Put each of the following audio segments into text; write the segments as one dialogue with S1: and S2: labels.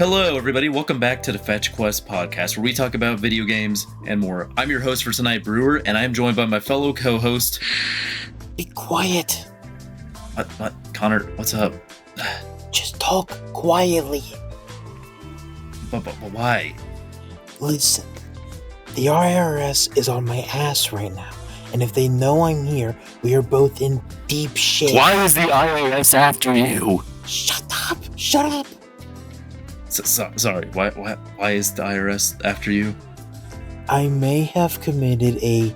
S1: Hello, everybody. Welcome back to the Fetch Quest podcast, where we talk about video games and more. I'm your host for tonight, Brewer, and I am joined by my fellow co-host.
S2: Be quiet.
S1: What? Connor, what's up?
S2: Just talk quietly.
S1: But why?
S2: Listen, the IRS is on my ass right now, and if they know I'm here, we are both in deep shit.
S3: Why is the IRS after you?
S2: Shut up! Shut up!
S1: Sorry. Why is the IRS after you?
S2: I may have committed a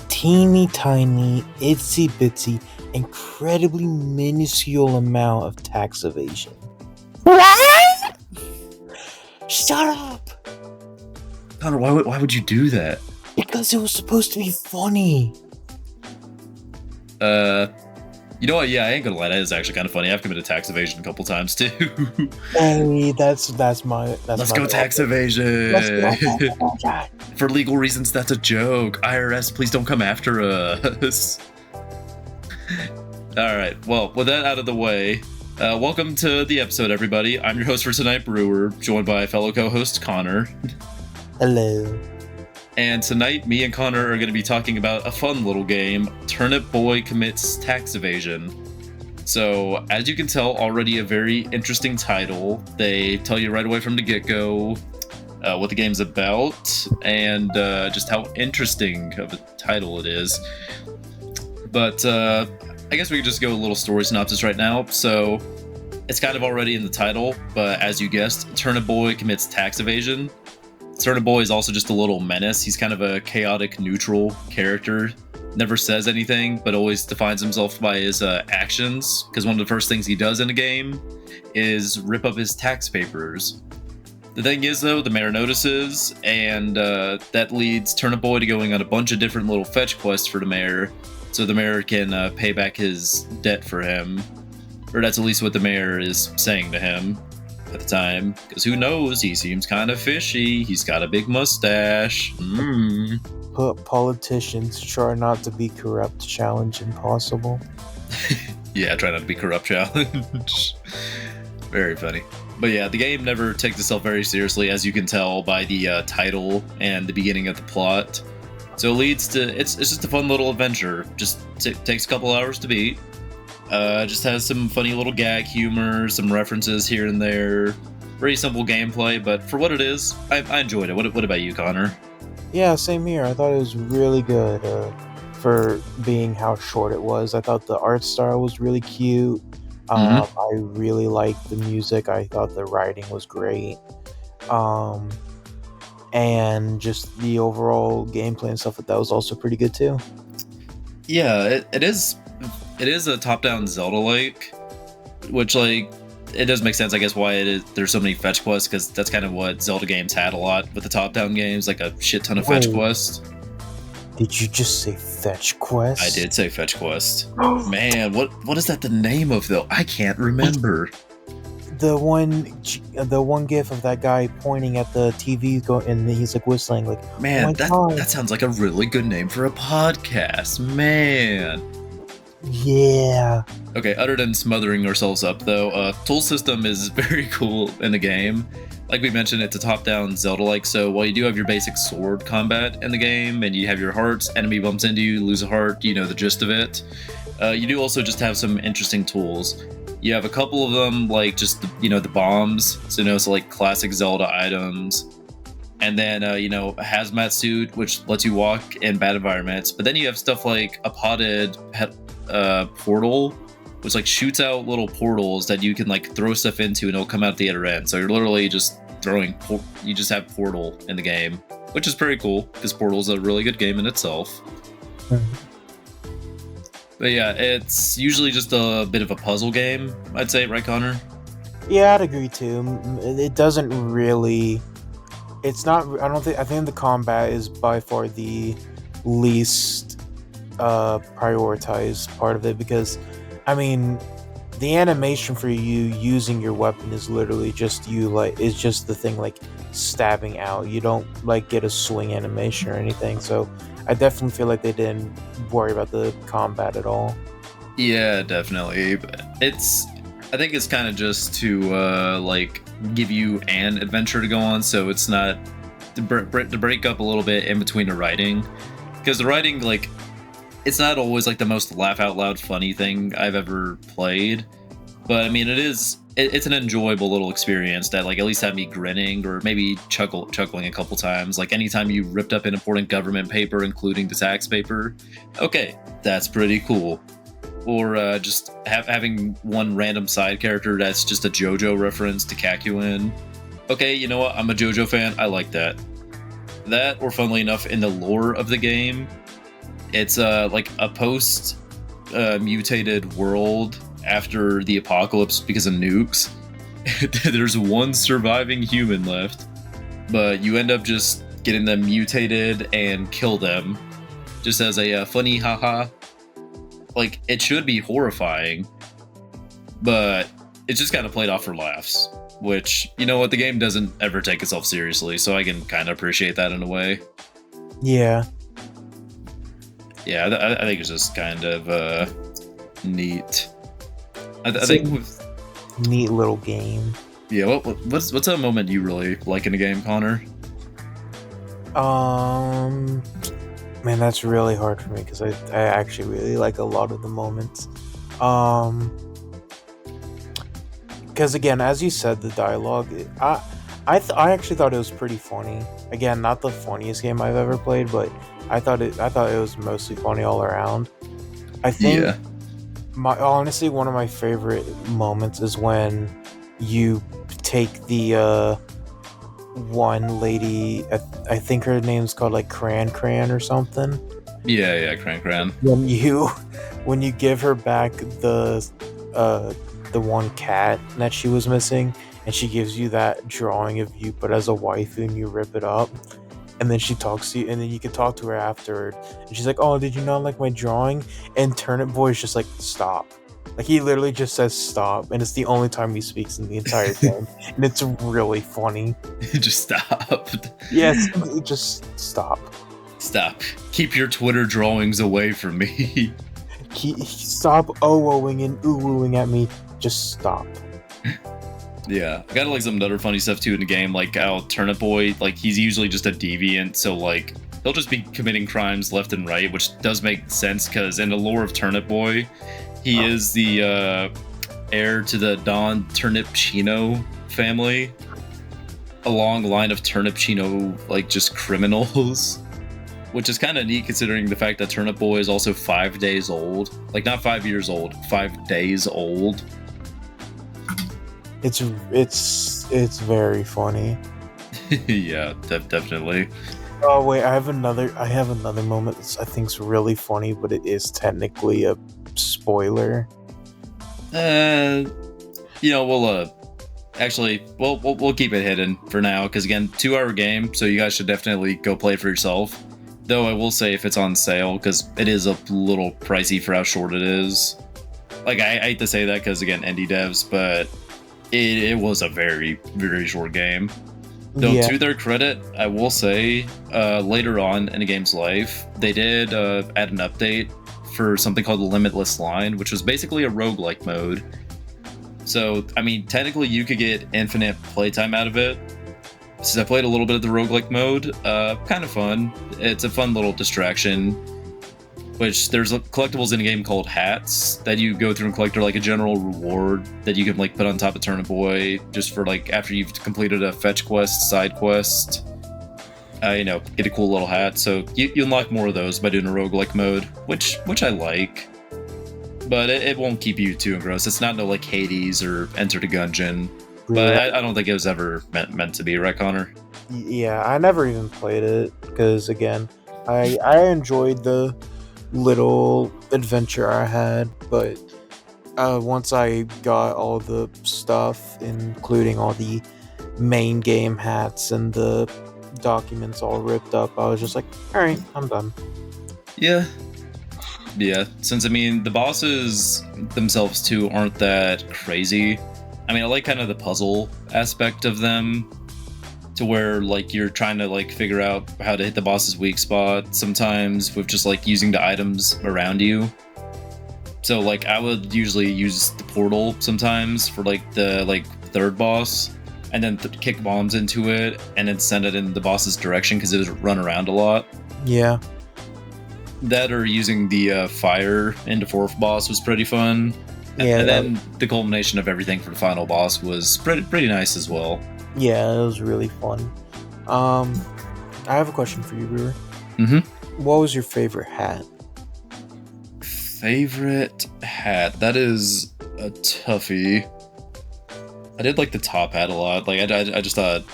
S2: teeny tiny, itsy bitsy, incredibly minuscule amount of tax evasion.
S3: What?
S2: Shut up!
S1: Connor, why would you do that?
S2: Because it was supposed to be funny.
S1: You know what? Yeah, I ain't gonna lie. That is actually kind of funny. I've committed tax evasion a couple times too.
S2: Hey, that's my.
S1: Let's go tax evasion. For legal reasons, that's a joke. IRS, please don't come after us. All right. Well, with that out of the way, welcome to the episode, everybody. I'm your host for tonight, Brewer, joined by fellow co-host Connor.
S2: Hello.
S1: And tonight, me and Connor are going to be talking about a fun little game, Turnip Boy Commits Tax Evasion. So, as you can tell, already a very interesting title. They tell you right away from the get-go what the game's about, and just how interesting of a title it is. But I guess we could just go a little story synopsis right now. So, it's kind of already in the title, but as you guessed, Turnip Boy Commits Tax Evasion. Turnip Boy is also just a little menace. He's kind of a chaotic, neutral character. Never says anything, but always defines himself by his actions, because one of the first things he does in a game is rip up his tax papers. The thing is, though, the mayor notices, and that leads Turnip Boy to going on a bunch of different little fetch quests for the mayor, so the mayor can pay back his debt for him. Or that's at least what the mayor is saying to him at the time, because who knows, he seems kind of fishy. He's got a big mustache.
S2: Put politicians try not to be corrupt challenge impossible.
S1: Yeah, try not to be corrupt challenge. Very funny. But yeah, the game never takes itself very seriously, as you can tell by the title and the beginning of the plot. So it leads to, it's just a fun little adventure. Just takes a couple hours to beat. Just has some funny little gag humor, some references here and there. Very simple gameplay, but for what it is, I enjoyed it. What about you, Connor?
S2: Yeah, same here. I thought it was really good for being how short it was. I thought the art style was really cute. I really liked the music. I thought the writing was great. And just the overall gameplay and stuff, that was also pretty good too.
S1: Yeah, it is. It is a top-down Zelda-like, which, like, it does make sense, I guess, why there's so many fetch quests, because that's kind of what Zelda games had a lot with the top-down games, like a shit ton of fetch quests.
S2: Did you just say fetch quest?
S1: I did say fetch quest. Man, what is that the name of, though? I can't remember.
S2: The one gif of that guy pointing at the TV and he's like whistling, like,
S1: man, that sounds like a really good name for a podcast, man.
S2: Yeah.
S1: Okay, other than smothering ourselves up, though, tool system is very cool in the game. Like we mentioned, it's a top-down Zelda-like, so while you do have your basic sword combat in the game, and you have your hearts, enemy bumps into you, lose a heart, you know the gist of it, you do also just have some interesting tools. You have a couple of them, like just, the bombs, so like classic Zelda items. And then, a hazmat suit, which lets you walk in bad environments. But then you have stuff like a potted portal, which like shoots out little portals that you can like throw stuff into and it'll come out the other end. So you're literally just you just have Portal in the game, which is pretty cool because Portal's a really good game in itself. But yeah, it's usually just a bit of a puzzle game, I'd say, right, Connor?
S2: Yeah, I'd agree too. It doesn't really. It's not. I think the combat is by far the least prioritized part of it, because, I mean, the animation for you using your weapon is literally just it's just the thing like stabbing out. You don't like get a swing animation or anything. So I definitely feel like they didn't worry about the combat at all.
S1: Yeah, definitely. I think it's kind of just to give you an adventure to go on, so it's not to break up a little bit in between the writing, because the writing, like, it's not always like the most laugh out loud funny thing I've ever played, but I mean it's an enjoyable little experience that like at least had me grinning or maybe chuckling a couple times. Like anytime you ripped up an important government paper, including the tax paper, okay, that's pretty cool. Or just having one random side character that's just a JoJo reference to Kakyoin. Okay, you know what? I'm a JoJo fan. I like that. That, or funnily enough, in the lore of the game, it's like a post mutated world after the apocalypse because of nukes. There's one surviving human left, but you end up just getting them mutated and kill them, just as a funny haha. Like, it should be horrifying, but it's just kind of played off for laughs, which, you know what, the game doesn't ever take itself seriously, so I can kind of appreciate that in a way.
S2: Yeah.
S1: Yeah, I think it's just kind of neat. I think with
S2: neat little game.
S1: Yeah, what's a moment you really like in a game, Connor?
S2: Man, that's really hard for me because I actually really like a lot of the moments. Because again, as you said, the dialogue, I actually thought it was pretty funny. Again, not the funniest game I've ever played, but I thought it was mostly funny all around. I think. Yeah. Honestly, one of my favorite moments is when you take the one lady, I think her name's called like Cran or something.
S1: Yeah, Cran.
S2: When you give her back the one cat that she was missing, and she gives you that drawing of you but as a waifu, and you rip it up. And then she talks to you, and then you can talk to her afterward. And she's like, "Oh, did you not like my drawing?" And Turnip Boy is just like, "Stop." Like, he literally just says stop, and it's the only time he speaks in the entire game. And it's really funny.
S1: Just stop.
S2: Yes, just stop.
S1: Stop. Keep your Twitter drawings away from me.
S2: Stop oh-ohing and ooh-ooing at me. Just stop.
S1: Yeah, I got like some other funny stuff too in the game, like how Turnip Boy, like, he's usually just a deviant, so like he'll just be committing crimes left and right, which does make sense because in the lore of Turnip Boy, he is the heir to the Don Turnipchino family, a long line of Turnipchino like just criminals, which is kind of neat considering the fact that Turnip Boy is also 5 days old, like not 5 years old, 5 days old.
S2: It's very funny.
S1: Yeah, definitely.
S2: Oh wait, I have another moment that I think's really funny, but it is technically a spoiler.
S1: We'll keep it hidden for now because again, 2-hour game, so you guys should definitely go play it for yourself. Though I will say if it's on sale, because it is a little pricey for how short it is. Like I hate to say that because again, indie devs, but it was a very, very short game. Though to their credit, I will say, later on in the game's life, they did add an update for something called the Limitless Line, which was basically a roguelike mode. So, I mean, technically you could get infinite playtime out of it. Since I played a little bit of the roguelike mode, kind of fun. It's a fun little distraction. Which there's collectibles in a game called hats that you go through and collect, or like a general reward that you can like put on top of Turnip Boy just for like after you've completed a fetch quest, side quest. Get a cool little hat. So you unlock more of those by doing a roguelike mode, which I like. But it won't keep you too engrossed. It's not no like Hades or Enter the Gungeon. But I don't think it was ever meant to be, right, Connor?
S2: Yeah, I never even played it because again, I enjoyed the little adventure I had, but once I got all the stuff, including all the main game hats and the documents all ripped up, I was just like, alright, I'm done.
S1: Yeah, since I mean the bosses themselves too aren't that crazy. I mean, I like kind of the puzzle aspect of them, to where like you're trying to like figure out how to hit the boss's weak spot sometimes with just like using the items around you. So like I would usually use the portal sometimes for like the third boss, and then kick bombs into it, and then send it in the boss's direction because it would run around a lot.
S2: Yeah.
S1: That or using the fire into fourth boss was pretty fun.
S2: Yeah.
S1: And then the culmination of everything for the final boss was pretty nice as well.
S2: Yeah, it was really fun. I have a question for you, Brewer.
S1: Mm-hmm.
S2: What was your favorite hat?
S1: Favorite hat? That is a toughie. I did like the top hat a lot. Like I just thought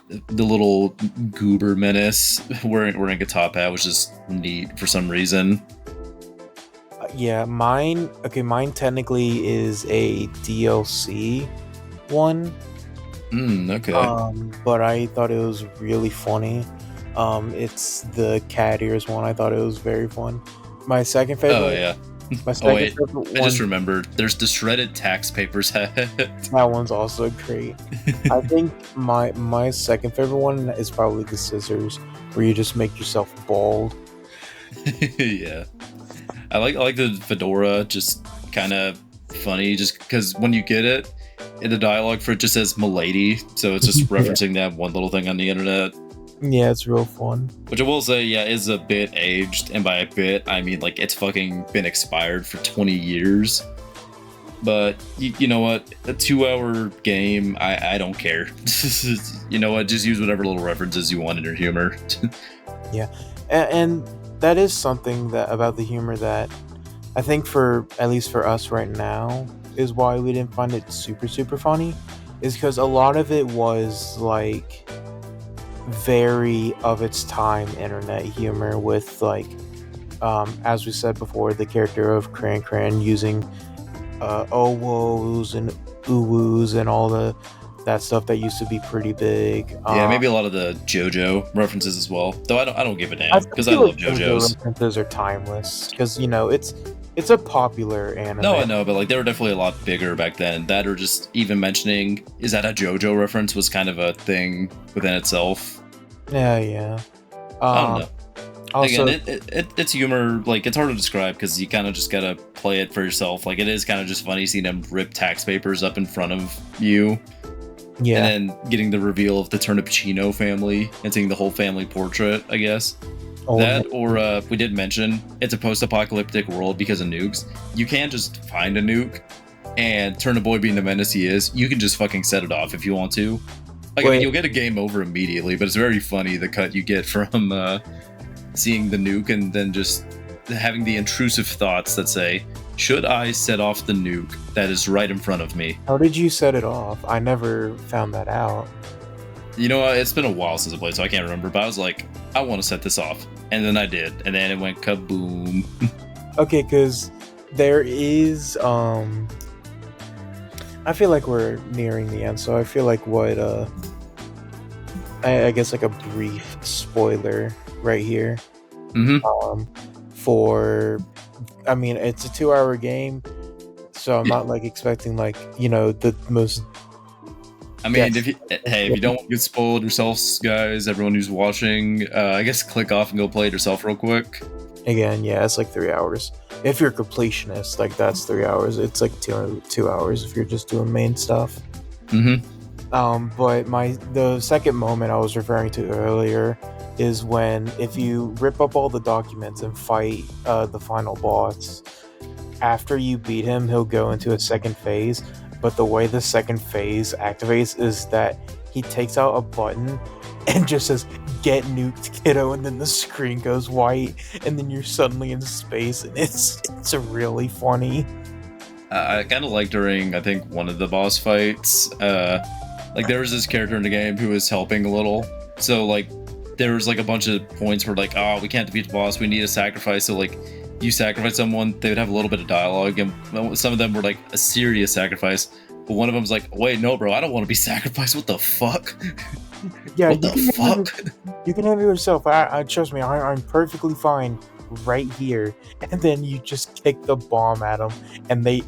S1: the little goober menace wearing a top hat was just neat for some reason.
S2: Yeah, mine. Okay, mine technically is a DLC one.
S1: Okay.
S2: But I thought it was really funny. It's the cat ears one. I thought it was very fun. My second favorite.
S1: Oh yeah.
S2: My second favorite one.
S1: I just remembered. There's the shredded tax papers hat.
S2: That one's also great. I think my second favorite one is probably the scissors, where you just make yourself bald.
S1: Yeah. I like the fedora, just kind of funny, just because when you get it, in the dialogue for it just says "milady," so it's just referencing that one little thing on the internet.
S2: Yeah, it's real fun.
S1: Which I will say, yeah, is a bit aged, and by a bit, I mean like it's fucking been expired for 20 years. But you know what? A 2-hour game, I don't care. You know what? Just use whatever little references you want in your humor.
S2: Yeah, and that is something that about the humor that I think at least for us right now, is why we didn't find it super funny, is because a lot of it was like very of its time internet humor with like as we said before, the character of Cran using oh woes and ooh woos and all that stuff that used to be pretty big.
S1: Yeah, maybe a lot of the JoJo references as well. Though I don't give a damn because I love JoJo's.
S2: References are timeless because it's a popular anime.
S1: No, I know, but like they were definitely a lot bigger back then. That or just even mentioning is that a JoJo reference was kind of a thing within itself.
S2: Yeah.
S1: I don't know.
S2: Also,
S1: again, it's humor. Like it's hard to describe because you kind of just gotta play it for yourself. Like it is kind of just funny seeing them rip tax papers up in front of you.
S2: Yeah.
S1: And then getting the reveal of the Turnipchino family and seeing the whole family portrait, I guess. That, or we did mention, it's a post-apocalyptic world because of nukes. You can't just find a nuke, and Turnip Boy being the menace he is, you can just fucking set it off if you want to. Like, I mean, you'll get a game over immediately, but it's very funny the cut you get from seeing the nuke and then just having the intrusive thoughts that say, should I set off the nuke that is right in front of me?
S2: How did you set it off? I never found that out.
S1: You know, it's been a while since I played, so I can't remember, but I was like, I want to set this off. And then I did, and then it went kaboom.
S2: Okay, because there is, I feel like we're nearing the end, so I feel like what, I guess like a brief spoiler right here.
S1: Mm-hmm.
S2: I mean, it's a 2-hour game, so I'm not like expecting like, the most.
S1: I mean, if you don't want to get spoiled yourselves, guys, everyone who's watching, I guess click off and go play it yourself real quick.
S2: Again, yeah, it's like 3 hours. If you're a completionist, like that's 3 hours. It's like 2 hours if you're just doing main stuff.
S1: Mm-hmm.
S2: But the second moment I was referring to earlier is when if you rip up all the documents and fight the final boss, after you beat him, he'll go into a second phase. But the way the second phase activates is that he takes out a button and just says, "Get nuked, kiddo," and then the screen goes white, and then you're suddenly in space, and it's really funny.
S1: I kind of like during, I think, one of the boss fights, like there was this character in the game who was helping a little. So like there was like a bunch of points where like, oh, we can't defeat the boss, we need a sacrifice. So like you sacrifice someone, they would have a little bit of dialogue, and some of them were like a serious sacrifice. But one of them's like, wait, no, bro, I don't want to be sacrificed. What the fuck?
S2: Yeah,
S1: what the fuck?
S2: You can have it yourself. I trust me, I'm perfectly fine right here. And then you just kick the bomb at them, and they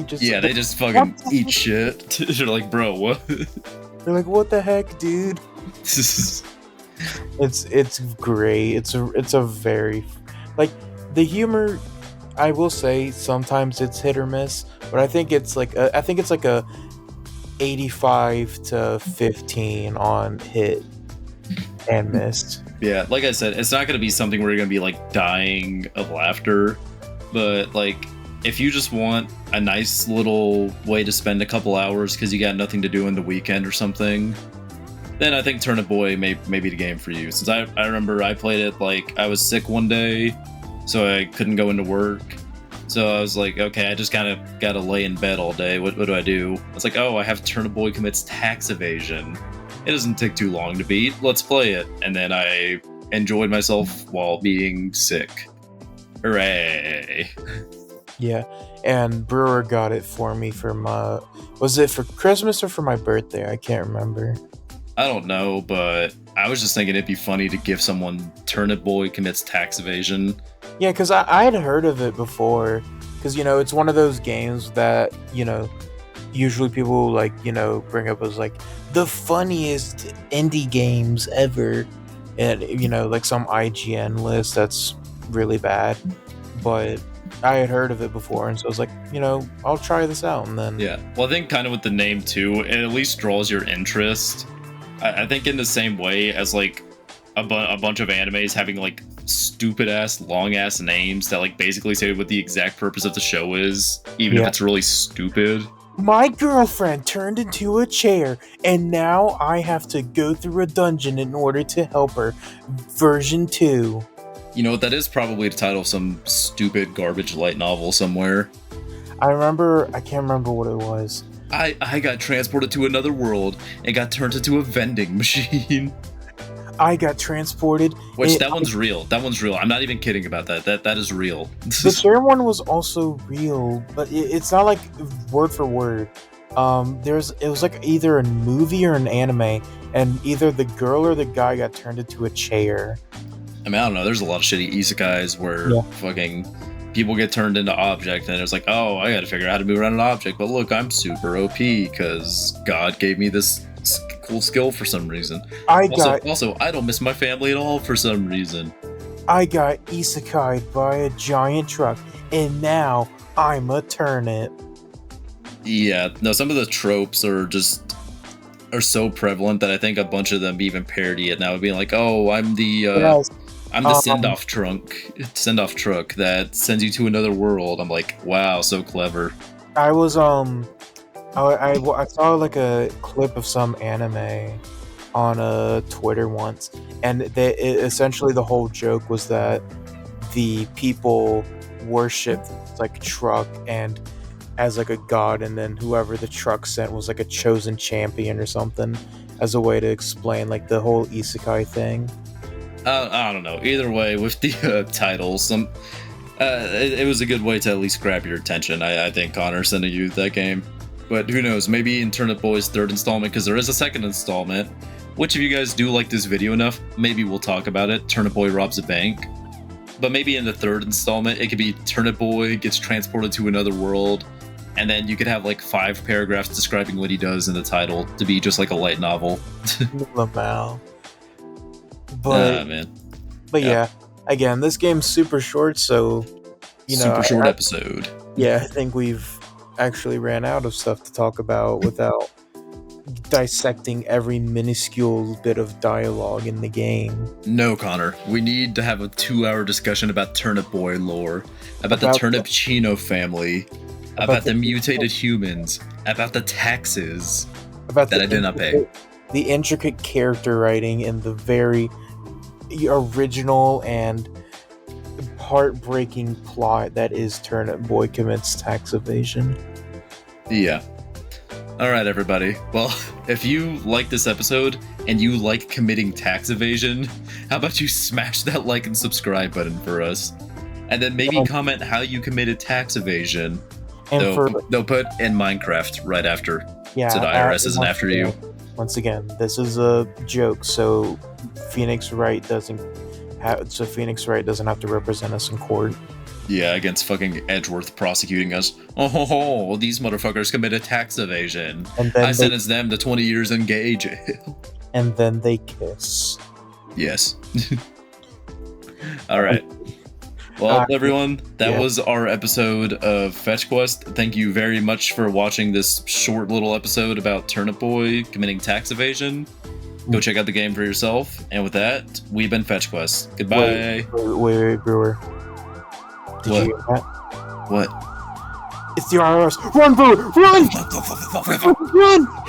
S2: just
S1: fucking eat shit. They're like, bro, what?
S2: They're like, what the heck, dude? It's great. It's a very like the humor. I will say sometimes it's hit or miss, but I think it's like a 85 to 15 on hit and miss.
S1: Yeah, like I said, it's not going to be something where you're going to be like dying of laughter, but like if you just want a nice little way to spend a couple hours because you got nothing to do in the weekend or something, then I think Turnip Boy may be the game for you. Since I remember I played it like I was sick one day, so I couldn't go into work. So I was like, okay, I just kind of got to lay in bed all day. What do I do? It's like, oh, I have Turnip Boy commits tax evasion. It doesn't take too long to beat. Let's play it. And then I enjoyed myself while being sick. Hooray.
S2: Yeah, and Brewer got it for me for my... Was it for Christmas or for my birthday? I can't remember.
S1: I don't know, but I was just thinking it'd be funny to give someone Turnip Boy commits tax evasion.
S2: Yeah, because I had heard of it before. Because, it's one of those games that, usually people, bring up as, the funniest indie games ever. And, some IGN list that's really bad. But I had heard of it before, and so I was like, I'll try this out, and then...
S1: Yeah, well, I think kind of with the name, too, it at least draws your interest. I think in the same way as, a bunch of animes having, stupid-ass, long-ass names that, basically say what the exact purpose of the show is, even if it's really stupid.
S2: My girlfriend turned into a chair, and now I have to go through a dungeon in order to help her. Version 2.
S1: You know, that is probably the title of some stupid garbage light novel somewhere.
S2: I can't remember what it was.
S1: I got transported to another world and got turned into a vending machine.
S2: I got transported.
S1: That one's real. That one's real. I'm not even kidding about that. That is real.
S2: The chair one was also real, but it's not word for word. It was either a movie or an anime, and either the girl or the guy got turned into a chair.
S1: I mean, I don't know. There's a lot of shitty isekais where fucking people get turned into object, and it's like, oh, I got to figure out how to move around an object. But look, I'm super OP because God gave me this cool skill for some reason. Also, I don't miss my family at all for some reason.
S2: I got isekai'd by a giant truck, and now I'm a turnip.
S1: Yeah, no, some of the tropes are so prevalent that I think a bunch of them even parody it now, being like, oh, I'm the send-off truck that sends you to another world. I'm like, wow, so clever.
S2: I was I saw a clip of some anime on Twitter once, and essentially the whole joke was that the people worshipped truck and as a god, and then whoever the truck sent was a chosen champion or something, as a way to explain the whole isekai thing.
S1: I don't know. Either way, with the titles, it was a good way to at least grab your attention. I think Connor sending you that game. But who knows, maybe in Turnip Boy's third installment, because there is a second installment, which if you guys do like this video enough, maybe we'll talk about it. Turnip Boy robs a bank. But maybe in the third installment, it could be Turnip Boy gets transported to another world, and then you could have 5 paragraphs describing what he does in the title to be just a light novel.
S2: Lamau. But,
S1: man.
S2: But yeah, again, this game's super short, so
S1: super short episode.
S2: Yeah, I think we've actually ran out of stuff to talk about without dissecting every minuscule bit of dialogue in the game.
S1: No, Connor, we need to have a 2-hour discussion about Turnip Boy lore, about the Turnip Chino family, about the mutated humans, about the taxes that I did not pay.
S2: The intricate character writing and the very original and heartbreaking plot that is Turnip Boy commits tax evasion.
S1: Yeah. Alright, everybody. Well, if you like this episode and you like committing tax evasion, how about you smash that like and subscribe button for us? And then maybe comment how you committed tax evasion. They'll put in Minecraft right after.
S2: Yeah,
S1: so the IRS isn't after you.
S2: Once again, this is a joke, so Phoenix Wright doesn't have to represent us in court.
S1: Yeah, against fucking Edgeworth prosecuting us. Oh, these motherfuckers committed tax evasion.
S2: And then
S1: I sentenced them to 20 years in gay jail.
S2: And then they kiss.
S1: Yes. All right. Well, everyone, that
S2: yeah.
S1: was our episode of Fetch Quest. Thank you very much for watching this short little episode about Turnip Boy committing tax evasion. Go check out the game for yourself. And with that, we've been Fetch Quest. Goodbye.
S2: Wait, Brewer. Did
S1: What?
S2: you hear that?
S1: What?
S2: It's the RRS. Run, Brewer! Run! Run!